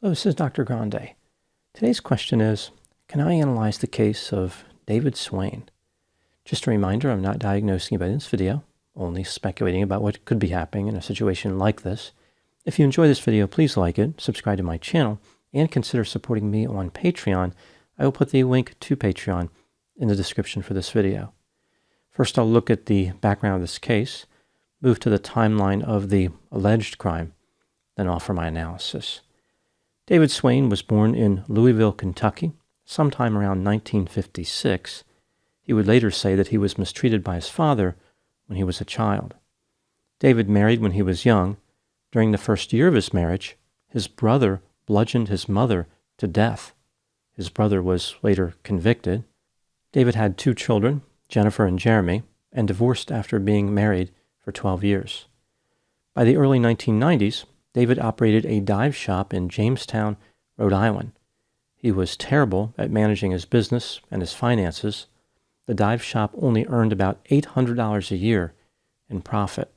Hello, this is Dr. Grande. Today's question is, can I analyze the case of David Swain? Just a reminder, I'm not diagnosing anybody in this video, only speculating about what could be happening in a situation like this. If you enjoy this video, please like it, subscribe to my channel, and consider supporting me on Patreon. I will put the link to Patreon in the description for this video. First, I'll look at the background of this case, move to the timeline of the alleged crime, then offer my analysis. David Swain was born in Louisville, Kentucky, sometime around 1956. He would later say that he was mistreated by his father when he was a child. David married when he was young. During the first year of his marriage, his brother bludgeoned his mother to death. His brother was later convicted. David had 2 children, Jennifer and Jeremy, and divorced after being married for 12 years. By the early 1990s, David operated a dive shop in Jamestown, Rhode Island. He was terrible at managing his business and his finances. The dive shop only earned about $800 a year in profit.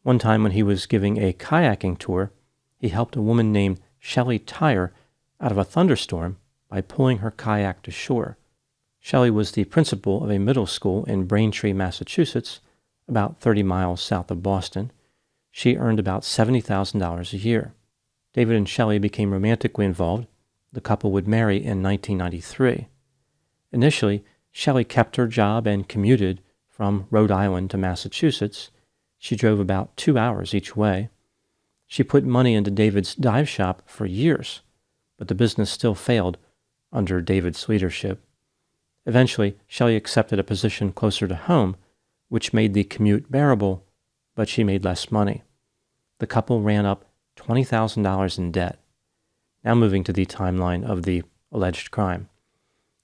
One time when he was giving a kayaking tour, he helped a woman named Shelley Tyre out of a thunderstorm by pulling her kayak to shore. Shelley was the principal of a middle school in Braintree, Massachusetts, about 30 miles south of Boston. She earned about $70,000 a year. David and Shelley became romantically involved. The couple would marry in 1993. Initially, Shelley kept her job and commuted from Rhode Island to Massachusetts. She drove about 2 hours each way. She put money into David's dive shop for years, but the business still failed under David's leadership. Eventually, Shelley accepted a position closer to home, which made the commute bearable, but she made less money. The couple ran up $20,000 in debt. Now moving to the timeline of the alleged crime.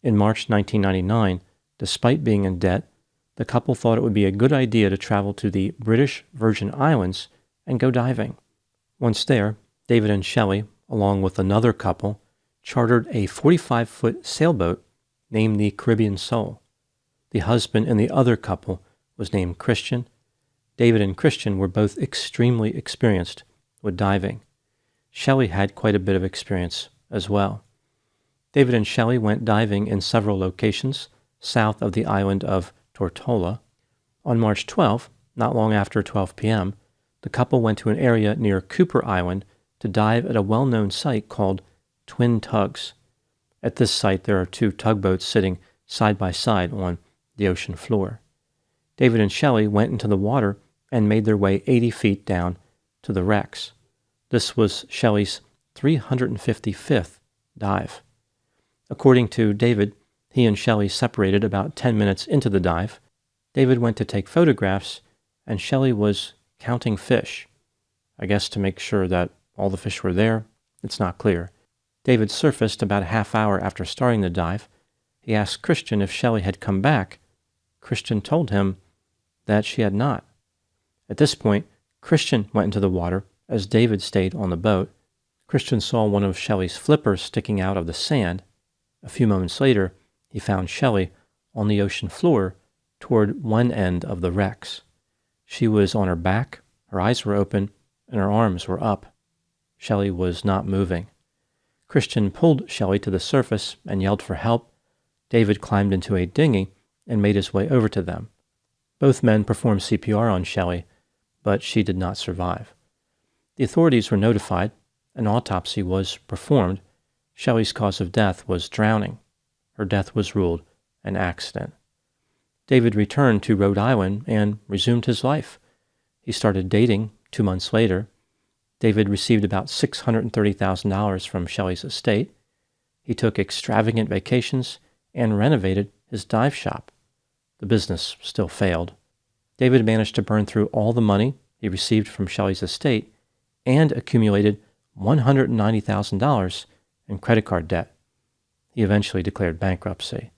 In March 1999, despite being in debt, the couple thought it would be a good idea to travel to the British Virgin Islands and go diving. Once there, David and Shelley, along with another couple, chartered a 45-foot sailboat named the Caribbean Soul. The husband in the other couple was named Christian. David and Christian were both extremely experienced with diving. Shelley had quite a bit of experience as well. David and Shelley went diving in several locations south of the island of Tortola. On March 12, not long after 12 p.m., the couple went to an area near Cooper Island to dive at a well-known site called Twin Tugs. At this site, there are 2 tugboats sitting side by side on the ocean floor. David and Shelley went into the water and made their way 80 feet down to the wrecks. This was Shelley's 355th dive. According to David, he and Shelley separated about 10 minutes into the dive. David went to take photographs, and Shelley was counting fish. I guess to make sure that all the fish were there, it's not clear. David surfaced about a half hour after starting the dive. He asked Christian if Shelley had come back. Christian told him that she had not. At this point, Christian went into the water as David stayed on the boat. Christian saw one of Shelley's flippers sticking out of the sand. A few moments later, he found Shelley on the ocean floor toward one end of the wrecks. She was on her back, her eyes were open, and her arms were up. Shelley was not moving. Christian pulled Shelley to the surface and yelled for help. David climbed into a dinghy and made his way over to them. Both men performed CPR on Shelley, but she did not survive. The authorities were notified. An autopsy was performed. Shelley's cause of death was drowning. Her death was ruled an accident. David returned to Rhode Island and resumed his life. He started dating 2 months later. David received about $630,000 from Shelley's estate. He took extravagant vacations and renovated his dive shop. The business still failed. David managed to burn through all the money he received from Shelley's estate and accumulated $190,000 in credit card debt. He eventually declared bankruptcy.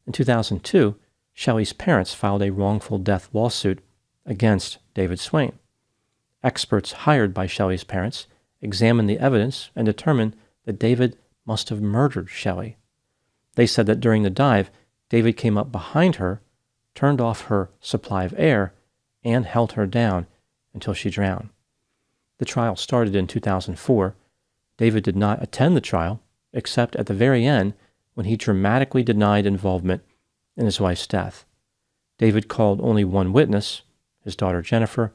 In 2002, Shelley's parents filed a wrongful death lawsuit against David Swain. Experts hired by Shelley's parents examined the evidence and determined that David must have murdered Shelley. They said that during the dive, David came up behind her, turned off her supply of air, and held her down until she drowned. The trial started in 2004. David did not attend the trial, except at the very end when he dramatically denied involvement in his wife's death. David called only one witness, his daughter Jennifer,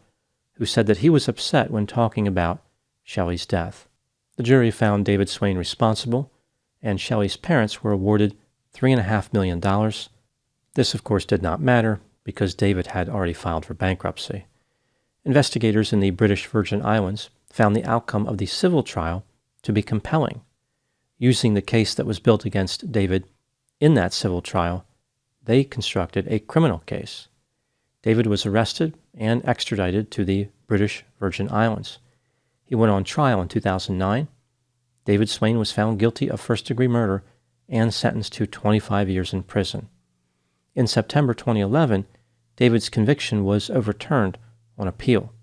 who said that he was upset when talking about Shelley's death. The jury found David Swain responsible, and Shelley's parents were awarded $3.5 million. This, of course, did not matter because David had already filed for bankruptcy. Investigators in the British Virgin Islands found the outcome of the civil trial to be compelling. Using the case that was built against David in that civil trial, they constructed a criminal case. David was arrested and extradited to the British Virgin Islands. He went on trial in 2009. David Swain was found guilty of first-degree murder and sentenced to 25 years in prison. In September 2011, David's conviction was overturned on appeal.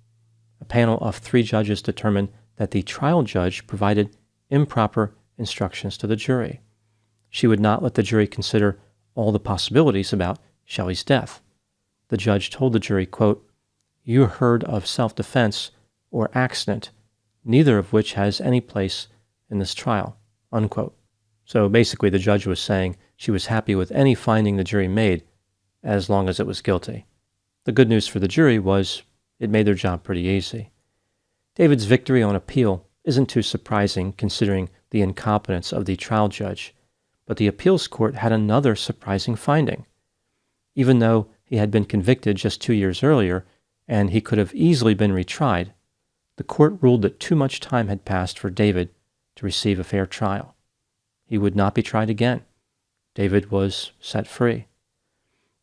A panel of 3 judges determined that the trial judge provided improper instructions to the jury. She would not let the jury consider all the possibilities about Shelley's death. The judge told the jury, quote, "You heard of self-defense or accident, neither of which has any place in this trial," unquote. So basically the judge was saying she was happy with any finding the jury made as long as it was guilty. The good news for the jury was it made their job pretty easy. David's victory on appeal isn't too surprising considering the incompetence of the trial judge, but the appeals court had another surprising finding. Even though he had been convicted just 2 years earlier and he could have easily been retried, the court ruled that too much time had passed for David to receive a fair trial. He would not be tried again. David was set free.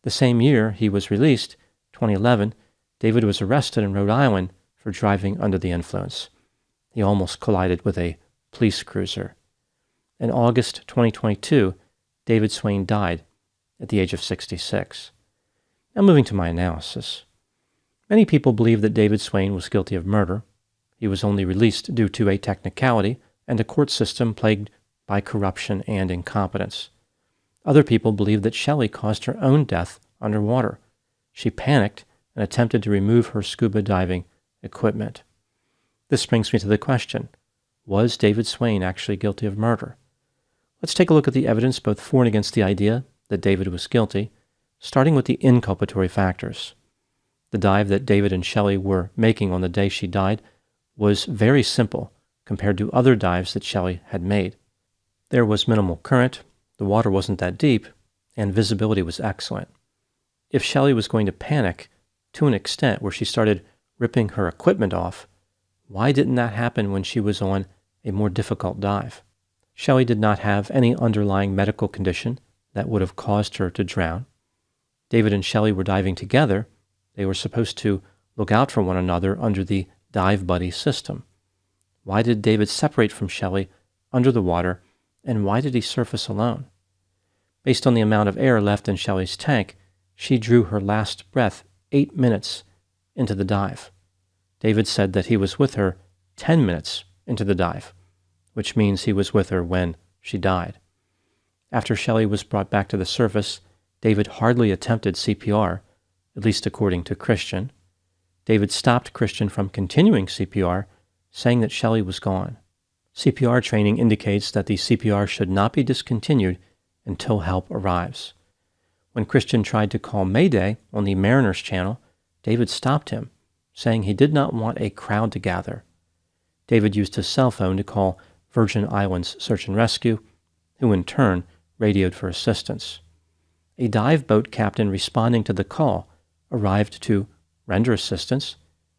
The same year he was released, 2011, David was arrested in Rhode Island for driving under the influence. He almost collided with a police cruiser. In August 2022, David Swain died at the age of 66. Now moving to my analysis. Many people believe that David Swain was guilty of murder. He was only released due to a technicality and a court system plagued by corruption and incompetence. Other people believe that Shelley caused her own death underwater. She panicked and attempted to remove her scuba diving equipment. This brings me to the question, was David Swain actually guilty of murder? Let's take a look at the evidence both for and against the idea that David was guilty, starting with the inculpatory factors. The dive that David and Shelley were making on the day she died was very simple compared to other dives that Shelley had made. There was minimal current, the water wasn't that deep, and visibility was excellent. If Shelley was going to panic to an extent where she started ripping her equipment off, why didn't that happen when she was on a more difficult dive? Shelley did not have any underlying medical condition that would have caused her to drown. David and Shelley were diving together. They were supposed to look out for one another under the dive buddy system. Why did David separate from Shelley under the water, and why did he surface alone? Based on the amount of air left in Shelley's tank, she drew her last breath 8 minutes into the dive. David said that he was with her 10 minutes into the dive, which means he was with her when she died. After Shelley was brought back to the surface, David hardly attempted CPR, at least according to Christian. David stopped Christian from continuing CPR, saying that Shelley was gone. CPR training indicates that the CPR should not be discontinued until help arrives. When Christian tried to call Mayday on the Mariners channel, David stopped him, saying he did not want a crowd to gather. David used his cell phone to call Virgin Islands Search and Rescue, who in turn radioed for assistance. A dive boat captain responding to the call arrived to render assistance.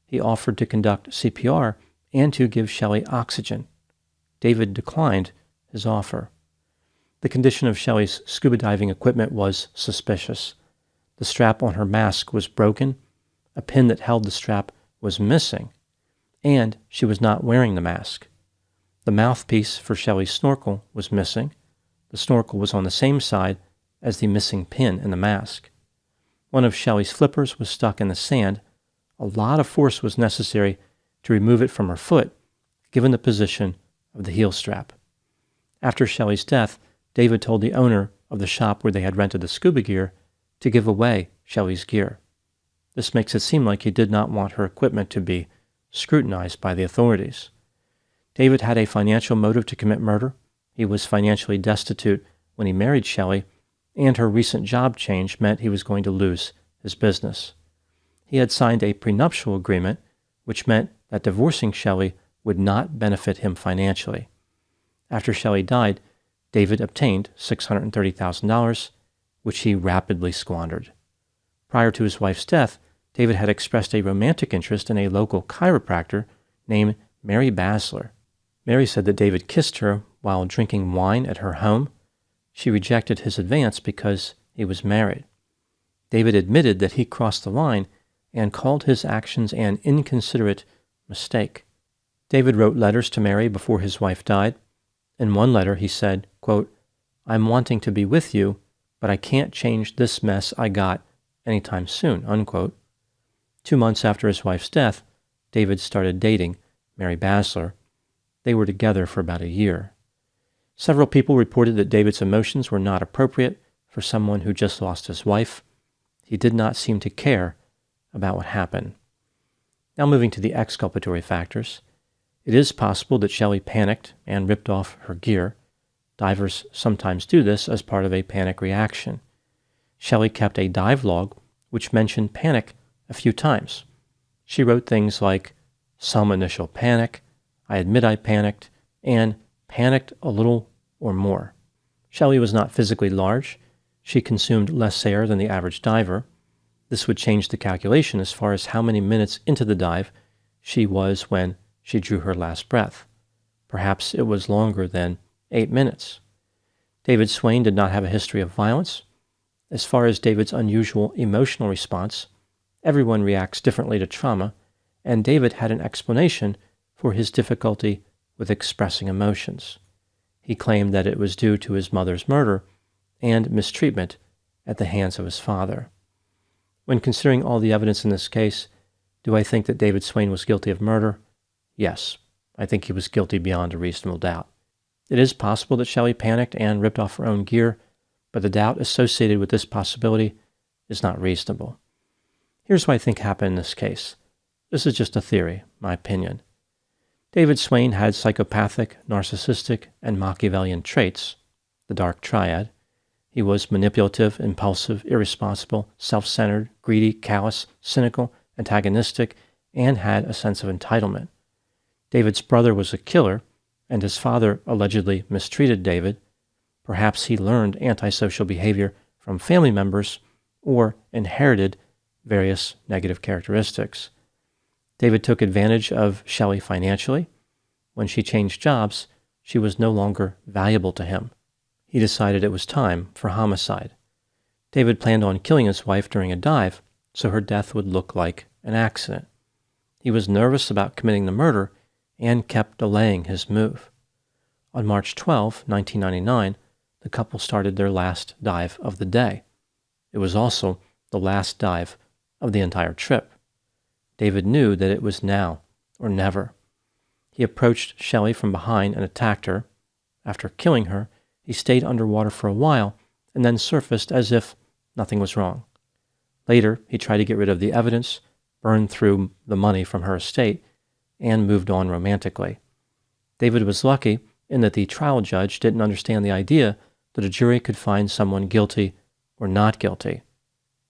He offered to conduct CPR and to give Shelley oxygen. David declined his offer. The condition of Shelley's scuba diving equipment was suspicious. The strap on her mask was broken, a pin that held the strap was missing, and she was not wearing the mask. The mouthpiece for Shelley's snorkel was missing. The snorkel was on the same side as the missing pin in the mask. One of Shelley's flippers was stuck in the sand. A lot of force was necessary to remove it from her foot, given the position of the heel strap. After Shelley's death, David told the owner of the shop where they had rented the scuba gear to give away Shelley's gear. This makes it seem like he did not want her equipment to be scrutinized by the authorities. David had a financial motive to commit murder. He was financially destitute when he married Shelley, and her recent job change meant he was going to lose his business. He had signed a prenuptial agreement, which meant that divorcing Shelley would not benefit him financially. After Shelley died, David obtained $630,000, which he rapidly squandered. Prior to his wife's death, David had expressed a romantic interest in a local chiropractor named Mary Basler. Mary said that David kissed her while drinking wine at her home. She rejected his advance because he was married. David admitted that he crossed the line and called his actions an inconsiderate mistake. David wrote letters to Mary before his wife died. In one letter he said, quote, "I'm wanting to be with you, but I can't change this mess I got anytime soon," unquote. 2 months after his wife's death, David started dating Mary Basler. They were together for about a year. Several people reported that David's emotions were not appropriate for someone who just lost his wife. He did not seem to care about what happened. Now moving to the exculpatory factors. It is possible that Shelley panicked and ripped off her gear. Divers sometimes do this as part of a panic reaction. Shelley kept a dive log which mentioned panic a few times. She wrote things like, "some initial panic," "I admit I panicked," and "panicked a little or more." Shelley was not physically large. She consumed less air than the average diver. This would change the calculation as far as how many minutes into the dive she was when she drew her last breath. Perhaps it was longer than 8 minutes. David Swain did not have a history of violence. As far as David's unusual emotional response, everyone reacts differently to trauma, and David had an explanation for his difficulty with expressing emotions. He claimed that it was due to his mother's murder and mistreatment at the hands of his father. When considering all the evidence in this case, do I think that David Swain was guilty of murder? Yes, I think he was guilty beyond a reasonable doubt. It is possible that Shelley panicked and ripped off her own gear, but the doubt associated with this possibility is not reasonable. Here's what I think happened in this case. This is just a theory, my opinion. David Swain had psychopathic, narcissistic, and Machiavellian traits, the dark triad. He was manipulative, impulsive, irresponsible, self-centered, greedy, callous, cynical, antagonistic, and had a sense of entitlement. David's brother was a killer, and his father allegedly mistreated David. Perhaps he learned antisocial behavior from family members or inherited various negative characteristics. David took advantage of Shelley financially. When she changed jobs, she was no longer valuable to him. He decided it was time for homicide. David planned on killing his wife during a dive, so her death would look like an accident. He was nervous about committing the murder and kept delaying his move. On March 12, 1999, the couple started their last dive of the day. It was also the last dive of the entire trip. David knew that it was now or never. He approached Shelley from behind and attacked her. After killing her, he stayed underwater for a while and then surfaced as if nothing was wrong. Later, he tried to get rid of the evidence, burned through the money from her estate, and moved on romantically. David was lucky in that the trial judge didn't understand the idea that a jury could find someone guilty or not guilty.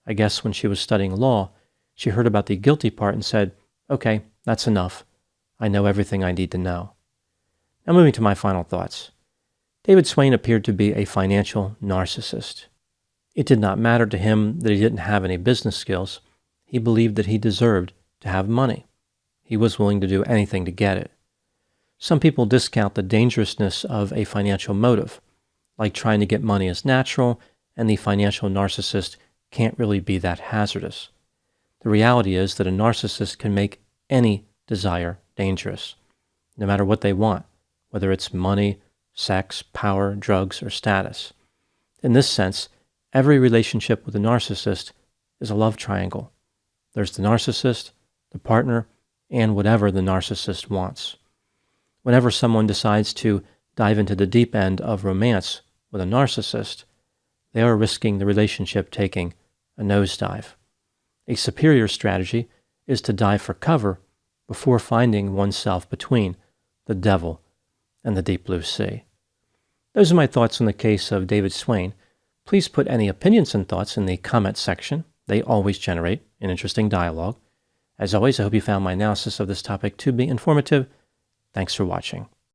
I guess when she was studying law, she heard about the guilty part and said, "Okay, that's enough. I know everything I need to know." Now moving to my final thoughts. David Swain appeared to be a financial narcissist. It did not matter to him that he didn't have any business skills. He believed that he deserved to have money. He was willing to do anything to get it. Some people discount the dangerousness of a financial motive, like trying to get money is natural, and the financial narcissist can't really be that hazardous. The reality is that a narcissist can make any desire dangerous, no matter what they want, whether it's money, sex, power, drugs, or status. In this sense, every relationship with a narcissist is a love triangle. There's the narcissist, the partner, and whatever the narcissist wants. Whenever someone decides to dive into the deep end of romance with a narcissist, they are risking the relationship taking a nosedive. A superior strategy is to dive for cover before finding oneself between the devil, and the deep blue sea. Those are my thoughts on the case of David Swain. Please put any opinions and thoughts in the comment section. They always generate an interesting dialogue. As always, I hope you found my analysis of this topic to be informative. Thanks for watching.